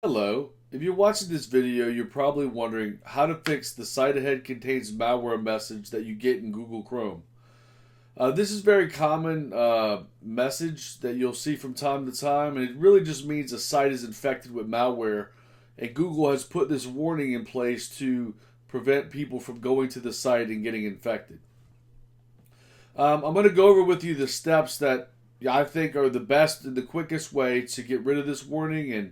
Hello. If you're watching this video, you're probably wondering how to fix the site ahead contains malware message that you get in Google Chrome. This is a very common message that you'll see from time to time, and it really just means a site is infected with malware, and Google has put this warning in place to prevent people from going to the site and getting infected. I'm going to go over with you the steps that I think are the best and the quickest way to get rid of this warning and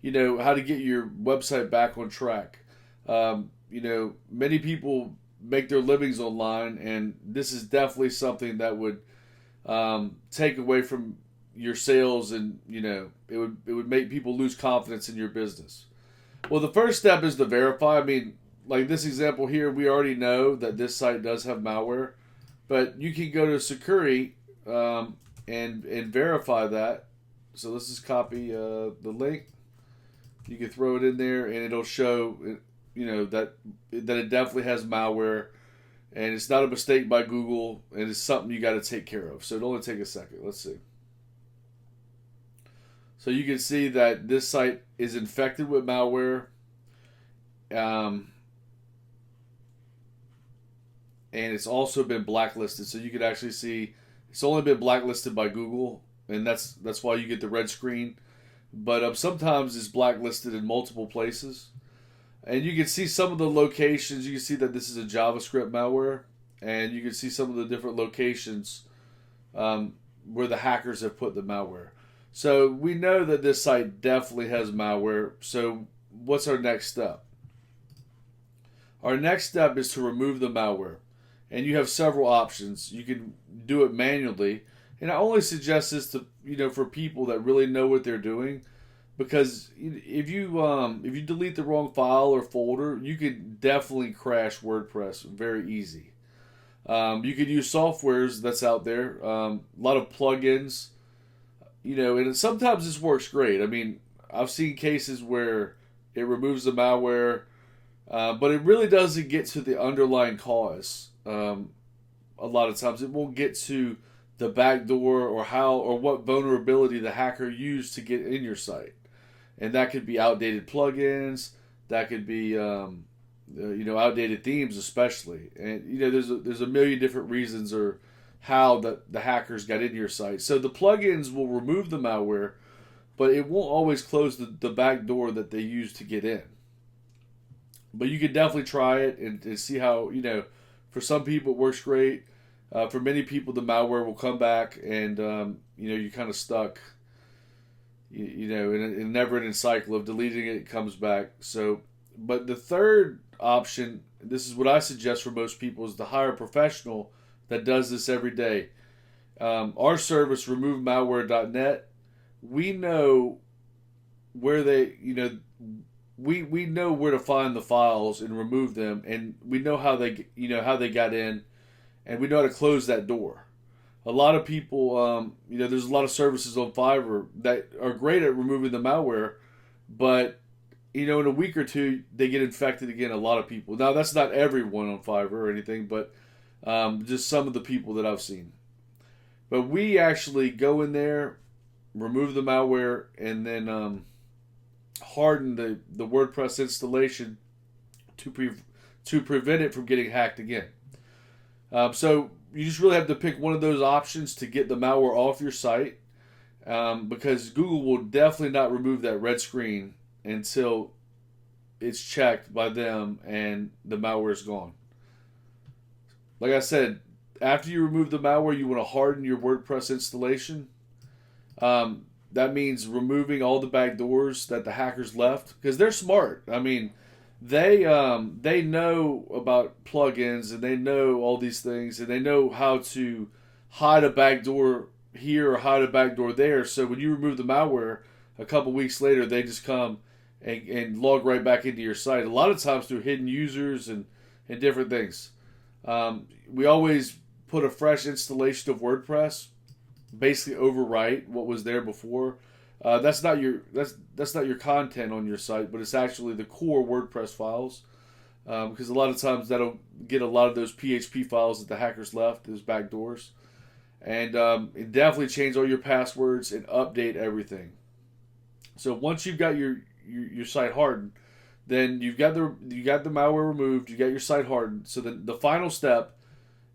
how to get your website back on track. Many people make their livings online, and this is definitely something that would take away from your sales, and it would make people lose confidence in your business. Well, the first step is to verify. I mean, like this example here, we already know that this site does have malware, but you can go to security and verify that. So let's just copy the link. You can throw it in there, and it'll show, that it definitely has malware, and it's not a mistake by Google, and it's something you got to take care of. So it'll only take a second. Let's see. So you can see that this site is infected with malware, and it's also been blacklisted. So you can actually see it's only been blacklisted by Google, and that's why you get the red screen. But sometimes it's blacklisted in multiple places. And you can see some of the locations. You can see that this is a JavaScript malware. And you can see some of the different locations where the hackers have put the malware. So we know that this site definitely has malware. So what's our next step? Our next step is to remove the malware. And you have several options. You can do it manually. And I only suggest this to for people that really know what they're doing, because if you delete the wrong file or folder, you could definitely crash WordPress very easy. You could use softwares that's out there, a lot of plugins, and sometimes this works great. I mean, I've seen cases where it removes the malware, but it really doesn't get to the underlying cause. A lot of times, it won't get to the backdoor or what vulnerability the hacker used to get in your site, and that could be outdated plugins, that could be outdated themes, especially, and there's a million different reasons or how the hackers got into your site. So the plugins will remove the malware, but it won't always close the back door that they use to get in. But you can definitely try it and see how for some people it works great. For many people, the malware will come back, and you're kind of stuck, in a never-ending cycle of deleting it. It comes back. So, but the third option, this is what I suggest for most people, is to hire a professional that does this every day. Our service, removemalware.net, we know where we know where to find the files and remove them, and we know how they got in. And we know how to close that door. A lot of people, there's a lot of services on Fiverr that are great at removing the malware, but in a week or two they get infected again. A lot of people. Now that's not everyone on Fiverr or anything, but just some of the people that I've seen. But we actually go in there, remove the malware, and then harden the WordPress installation to prevent it from getting hacked again. So you just really have to pick one of those options to get the malware off your site, because Google will definitely not remove that red screen until it's checked by them and the malware is gone. Like I said, after you remove the malware, you want to harden your WordPress installation. That means removing all the backdoors that the hackers left, because they're smart. I mean, they know about plugins, and they know all these things, and they know how to hide a backdoor here or hide a backdoor there. So when you remove the malware, a couple weeks later, they just come and log right back into your site. A lot of times through hidden users and different things. We always put a fresh installation of WordPress, basically overwrite what was there before. That's not your content on your site, but it's actually the core WordPress files, because a lot of times that'll get a lot of those PHP files that the hackers left, those backdoors, and definitely change all your passwords and update everything. So once you've got your your site hardened, then you got the malware removed, you got your site hardened. So then the final step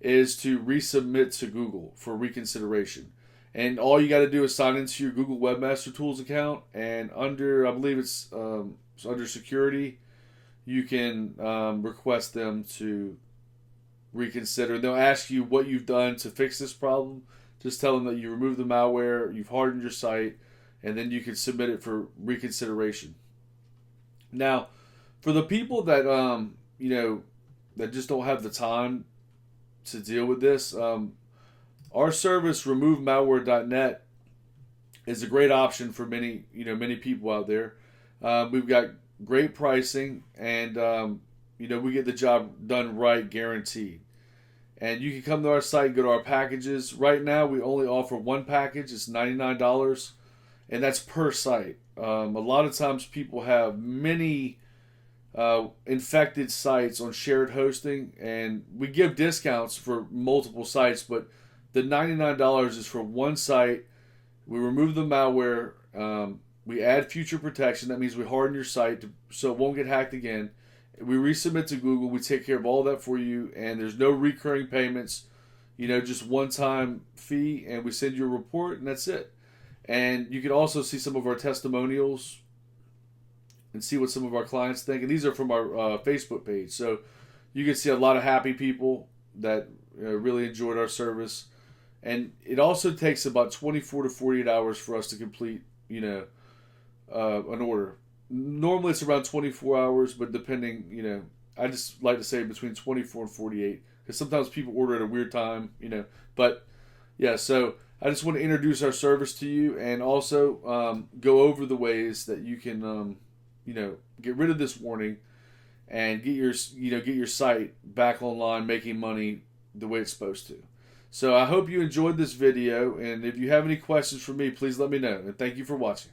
is to resubmit to Google for reconsideration. And all you got to do is sign into your Google Webmaster Tools account, and under, I believe it's under security, you can request them to reconsider. They'll ask you what you've done to fix this problem. Just tell them that you removed the malware, you've hardened your site, and then you can submit it for reconsideration. Now, for the people that that just don't have the time to deal with this, our service removemalware.net is a great option for many people out there. We've got great pricing, and we get the job done right, guaranteed. And you can come to our site and go to our packages. Right now, we only offer one package. It's $99, and that's per site. A lot of times people have many infected sites on shared hosting, and we give discounts for multiple sites, but the $99 is for one site. We remove the malware. We add future protection. That means we harden your site so it won't get hacked again. We resubmit to Google. We take care of all that for you, and there's no recurring payments. Just one-time fee, and we send you a report, and that's it. And you can also see some of our testimonials and see what some of our clients think. And these are from our Facebook page. So you can see a lot of happy people that really enjoyed our service. And it also takes about 24 to 48 hours for us to complete, an order. Normally it's around 24 hours, but depending, I just like to say between 24 and 48. Because sometimes people order at a weird time, But, yeah, so I just want to introduce our service to you, and also go over the ways that you can, get rid of this warning and get your site back online, making money the way it's supposed to. So I hope you enjoyed this video, and if you have any questions for me, please let me know. And thank you for watching.